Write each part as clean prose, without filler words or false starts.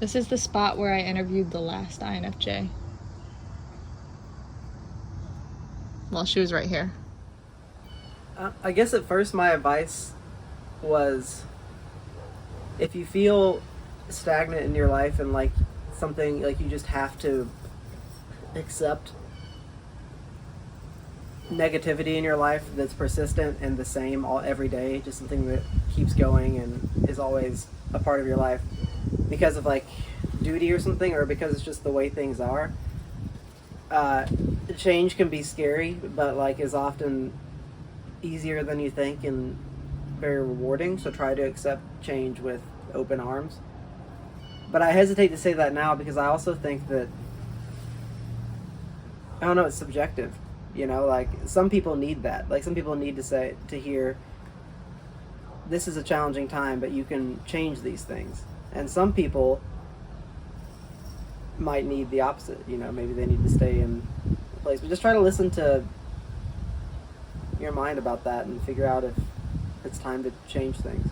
This is the spot where I interviewed the last INFJ. Well, she was right here. I guess at first my advice was, if you feel stagnant in your life and like something like you just have to accept negativity in your life that's persistent and the same every day, just something that keeps going and is always a part of your life because of like duty or something, or because it's just the way things are. Change can be scary, but like is often easier than you think and very rewarding. So try to accept change with open arms. But I hesitate to say that now because I also think that, I don't know, it's subjective. You know, like some people need that. Like some people need to hear, this is a challenging time, but you can change these things. And some people might need the opposite. You know, maybe they need to stay in a place. But just try to listen to your mind about that and figure out if it's time to change things.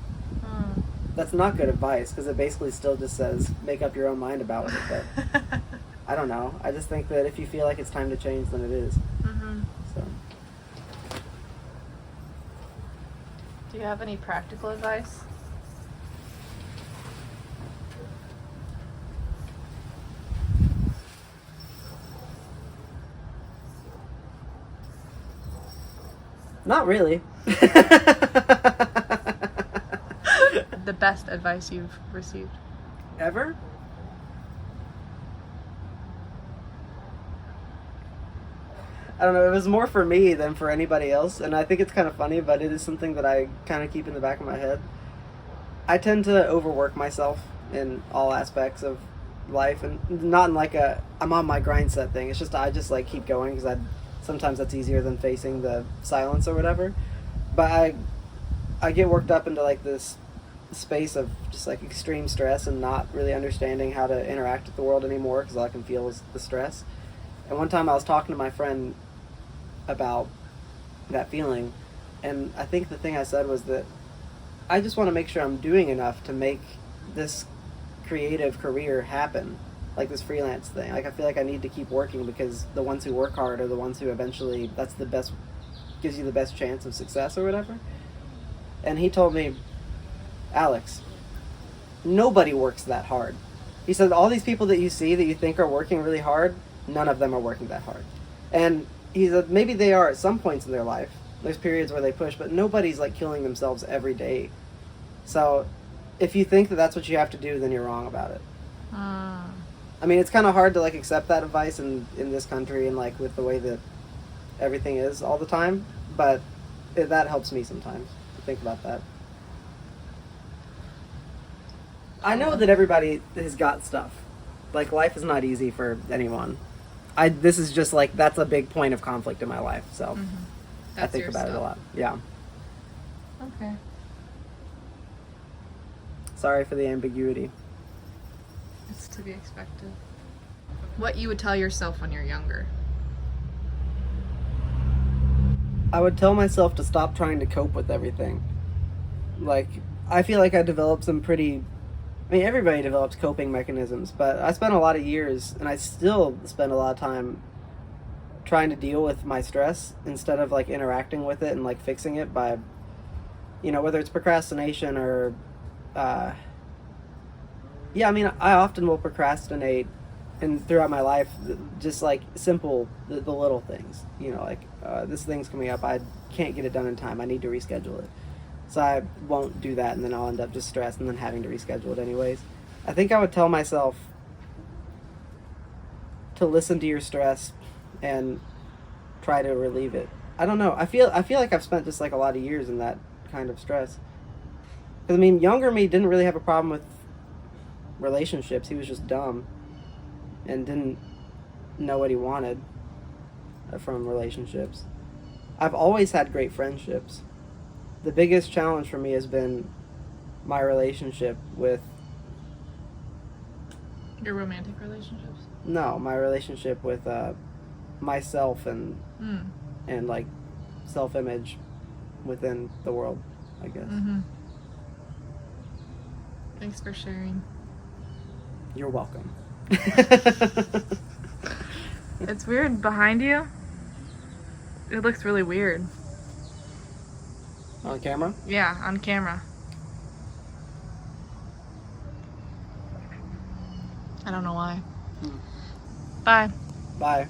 That's not good advice because it basically still just says make up your own mind about it. But I don't know. I just think that if you feel like it's time to change, then it is. Mm-hmm. So. Do you have any practical advice? Not really. The best advice you've received? Ever? I don't know, it was more for me than for anybody else, and I think it's kind of funny, but it is something that I kind of keep in the back of my head. I tend to overwork myself in all aspects of life, and not in like a I'm on my grind set thing. It's just I just like keep going because sometimes that's easier than facing the silence or whatever. But I get worked up into like this space of just like extreme stress and not really understanding how to interact with the world anymore because all I can feel is the stress. And one time I was talking to my friend about that feeling, and I think the thing I said was that I just want to make sure I'm doing enough to make this creative career happen, like this freelance thing. Like I feel like I need to keep working because the ones who work hard are the ones who eventually, that's the best, gives you the best chance of success or whatever. And he told me, Alex, nobody works that hard. He said all these people that you see that you think are working really hard, none of them are working that hard. And he said maybe they are at some points in their life. There's periods where they push, but nobody's like killing themselves every day. So if you think that that's what you have to do, then you're wrong about it. I mean, it's kind of hard to like accept that advice in this country and like with the way that everything is all the time, but that helps me sometimes to think about that. I know that everybody has got stuff. Like, life is not easy for anyone. This is just like, that's a big point of conflict in my life, so I think about it a lot. Yeah. Okay. Sorry for the ambiguity. It's to be expected. What you would tell yourself when you're younger? I would tell myself to stop trying to cope with everything. Like, I feel like I developed some pretty... I mean, everybody develops coping mechanisms, but I spent a lot of years, and I still spend a lot of time trying to deal with my stress instead of, like, interacting with it and, like, fixing it by, you know, whether it's procrastination or, yeah, I mean, I often will procrastinate and throughout my life, just, like, simple, the little things, you know, like, this thing's coming up, I can't get it done in time, I need to reschedule it. So I won't do that, and then I'll end up just stressed and then having to reschedule it anyways. I think I would tell myself to listen to your stress and try to relieve it. I don't know. I feel like I've spent just like a lot of years in that kind of stress. 'Cause, I mean, younger me didn't really have a problem with relationships. He was just dumb and didn't know what he wanted from relationships. I've always had great friendships. The biggest challenge for me has been my relationship with... Your romantic relationships? No, my relationship with myself and like self-image within the world, I guess. Thanks for sharing. You're welcome. It's weird behind you. It looks really weird. On camera? Yeah, on camera. I don't know why. Bye. Bye.